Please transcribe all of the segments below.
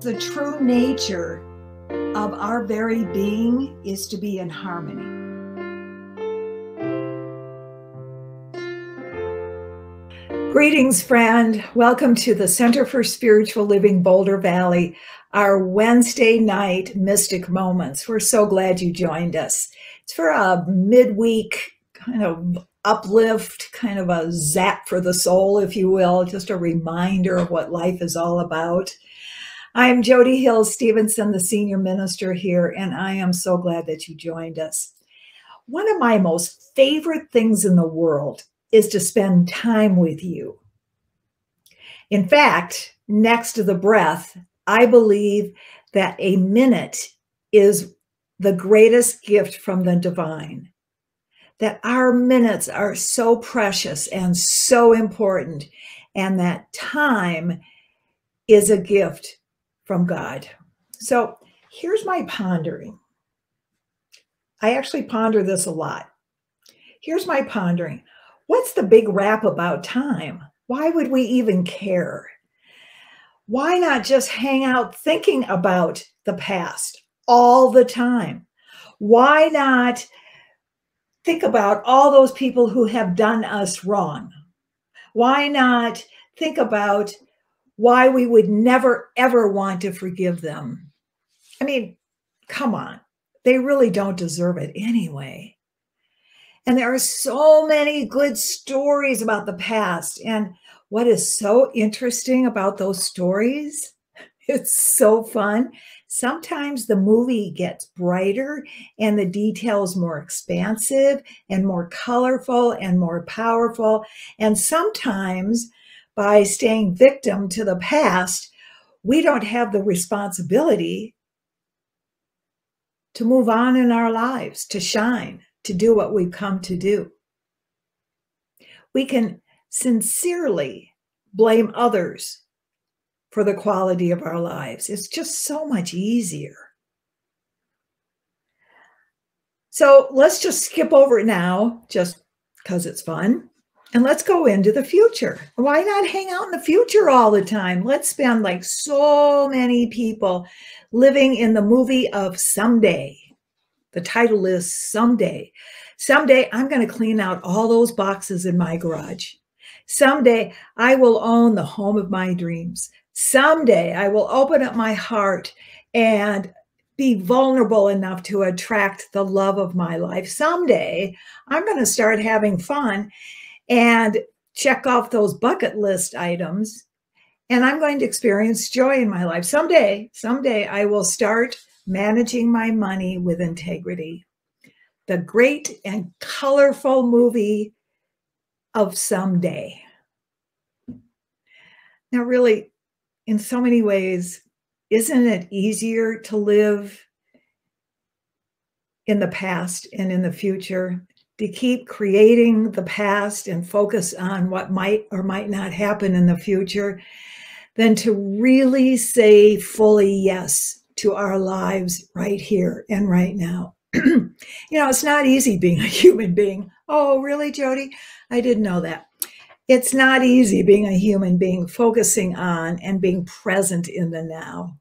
The true nature of our very being is to be in harmony. Greetings, friend. Welcome to the Center for Spiritual Living, Boulder Valley, our Wednesday night Mystic Moments. We're so glad you joined us. It's for a midweek kind of uplift, kind of a zap for the soul, if you will, just a reminder of what life is all about. I'm Jody Stevenson, the senior minister here, and I am so glad that you joined us. One of my most favorite things in the world is to spend time with you. In fact, next to the breath, I believe that a minute is the greatest gift from the divine. That our minutes are so precious and so important, and that time is a gift from God. So here's my pondering. I actually ponder this a lot. Here's my pondering. What's the big rap about time? Why would we even care? Why not just hang out thinking about the past all the time? Why not think about all those people who have done us wrong? Why not think about why we would never, ever want to forgive them? I mean, come on. They really don't deserve it anyway. And there are so many good stories about the past. And what is so interesting about those stories, it's so fun. Sometimes the movie gets brighter and the details more expansive and more colorful and more powerful. And sometimes by staying victim to the past, we don't have the responsibility to move on in our lives, to shine, to do what we've come to do. We can sincerely blame others for the quality of our lives. It's just so much easier. So let's just skip over it now, just because it's fun. And let's go into the future. Why not hang out in the future all the time? Let's spend like so many people living in the movie of someday. The title is Someday. Someday, I'm going to clean out all those boxes in my garage. Someday, I will own the home of my dreams. Someday, I will open up my heart and be vulnerable enough to attract the love of my life. Someday, I'm going to start having fun and check off those bucket list items, and I'm going to experience joy in my life. Someday, I will start managing my money with integrity. The great and colorful movie of Someday. Now, really, in so many ways, isn't it easier to live in the past and in the future? To keep creating the past and focus on what might or might not happen in the future, than to really say fully yes to our lives right here and right now. It's not easy being a human being. Oh, really, Jody? I didn't know that. It's not easy being a human being, focusing on and being present in the now.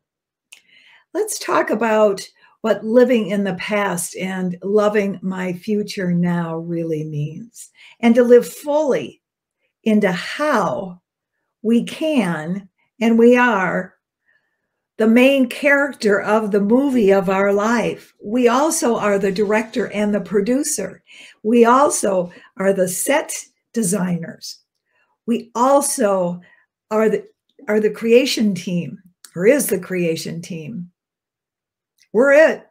Let's talk about what living in the past and loving my future now really means, and to live fully into how we can and we are the main character of the movie of our life. We also are the director and the producer. We also are the set designers. We also are the creation team, or is the creation team. We're it.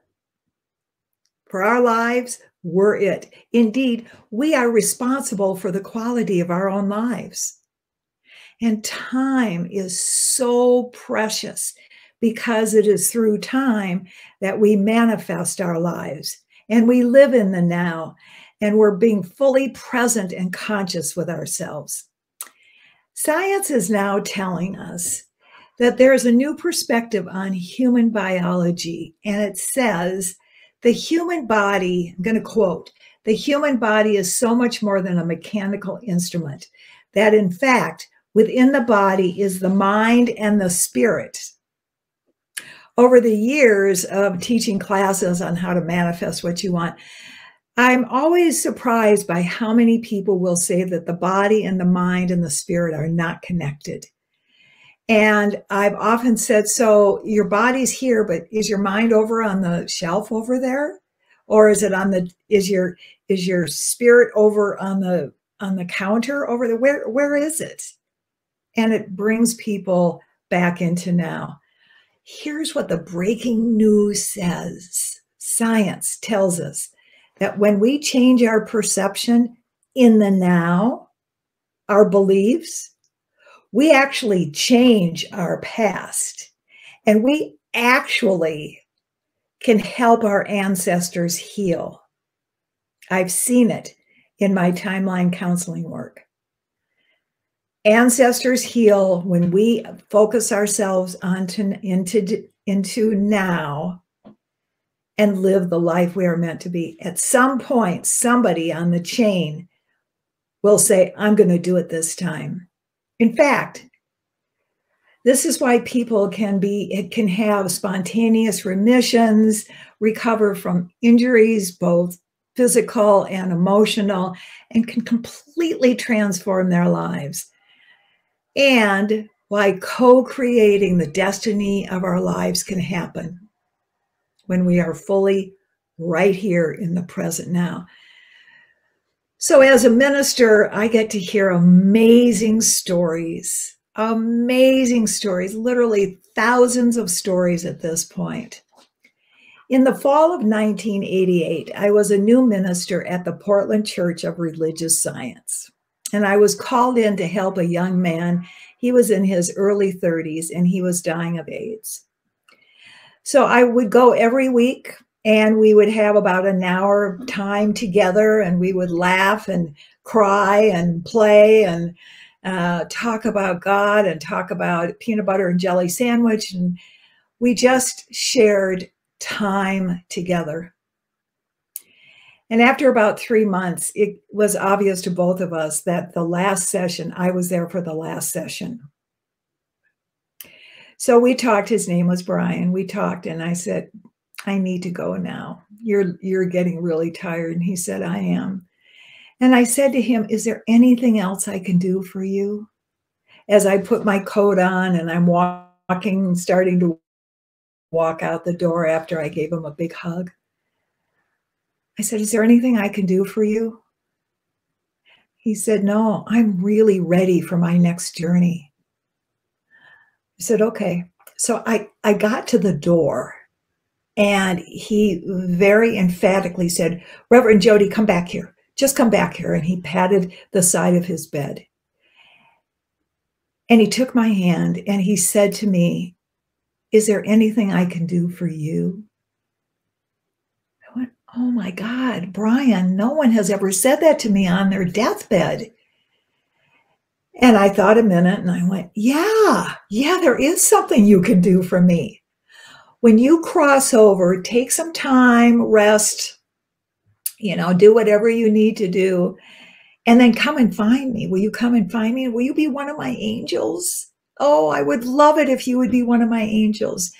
For our lives, we're it. Indeed, we are responsible for the quality of our own lives. And time is so precious because it is through time that we manifest our lives and we live in the now, and we're being fully present and conscious with ourselves. Science is now telling us that there's a new perspective on human biology, and it says the human body, I'm going to quote, the human body is so much more than a mechanical instrument, that in fact, within the body is the mind and the spirit. over the years of teaching classes on how to manifest what you want, I'm always surprised by how many people will say that the body and the mind and the spirit are not connected. And I've often said, so your body's here, but is your mind over on the shelf over there? Or is it on the, is your spirit over on the counter over there? Where is it? And it brings people back into now. Here's what the breaking news says. Science tells us that when we change our perception in the now, our beliefs, we actually change our past, and we actually can help our ancestors heal. I've seen it in my timeline counseling work. Ancestors heal when we focus ourselves into now and live the life we are meant to be. At some point, somebody on the chain will say, I'm going to do it this time. In fact, this is why people can have spontaneous remissions, recover from injuries, both physical and emotional, and can completely transform their lives. And why co-creating the destiny of our lives can happen when we are fully right here in the present now. So as a minister, I get to hear amazing stories, literally thousands of stories at this point. In the fall of 1988, I was a new minister at the Portland Church of Religious Science, and I was called in to help a young man. He was in his early 30s, and he was dying of AIDS. So I would go every week, and we would have about an hour time together, and we would laugh and cry and play and talk about God and talk about peanut butter and jelly sandwich. And we just shared time together. And after about 3 months, it was obvious to both of us that the last session, I was there for the last session. So we talked. His name was Brian. We talked, and I said, I need to go now. You're getting really tired. And he said, I am. And I said to him, is there anything else I can do for you? As I put my coat on and I'm walking, starting to walk out the door after I gave him a big hug. I said, is there anything I can do for you? He said, no, I'm really ready for my next journey. I said, okay. So I got to the door, and he very emphatically said, Reverend Jody, come back here. Just come back here. And he patted the side of his bed. And he took my hand and he said to me, is there anything I can do for you? I went, oh my God, Brian, no one has ever said that to me on their deathbed. And I thought a minute and I went, yeah, there is something you can do for me. When you cross over, take some time, rest, do whatever you need to do, and then come and find me. Will you come and find me? Will you be one of my angels? Oh, I would love it if you would be one of my angels.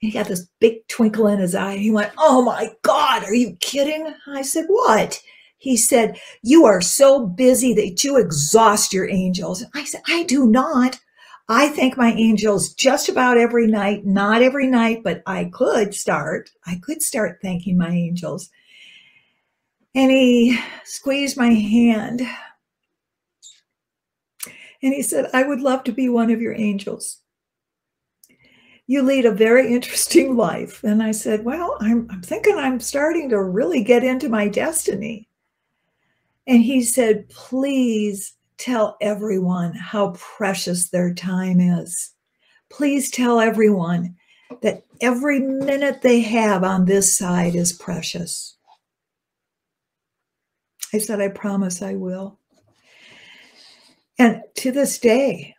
And he got this big twinkle in his eye. He went, oh my God, are you kidding? I said, what? He said, you are so busy that you exhaust your angels. And I said, I do not. I thank my angels just about every night, not every night, but I could start thanking my angels. And he squeezed my hand. And he said, I would love to be one of your angels. You lead a very interesting life. And I said, well, I'm thinking I'm starting to really get into my destiny. And he said, please tell everyone how precious their time is. Please tell everyone that every minute they have on this side is precious. I said, I promise I will. And to this day,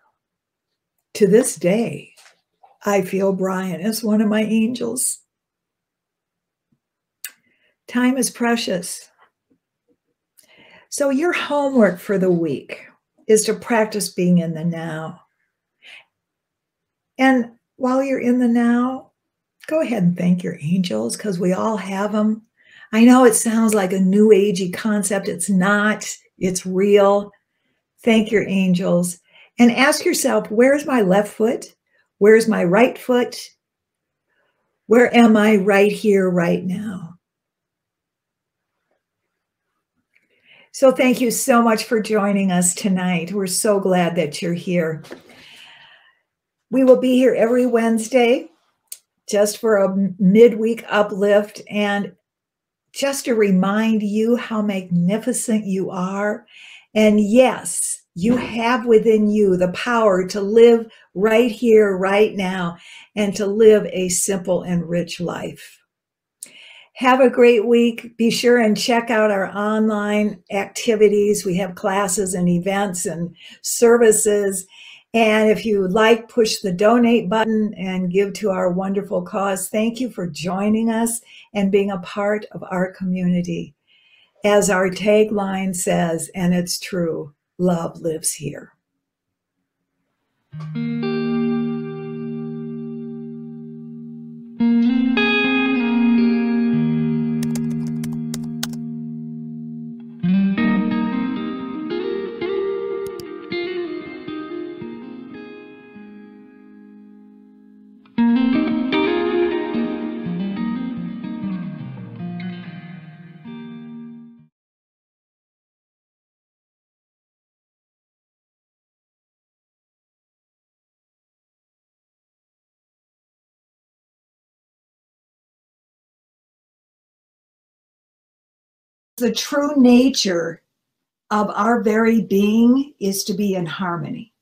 I feel Brian is one of my angels. Time is precious. So your homework for the week is to practice being in the now. And while you're in the now, Go ahead and thank your angels because we all have them. I know it sounds like a new agey concept. It's not, it's real. Thank your angels and ask yourself, where's my left foot? Where's my right foot? Where am I right here, right now? So thank you so much for joining us tonight. We're so glad that you're here. We will be here every Wednesday just for a midweek uplift and just to remind you how magnificent you are. And yes, you have within you the power to live right here, right now, and to live a simple and rich life. Have a great week. Be sure and check out our online activities. We have classes and events and services. And if you would like, push the donate button and give to our wonderful cause. Thank you for joining us and being a part of our community. As our tagline says, and it's true, love lives here. The true nature of our very being is to be in harmony.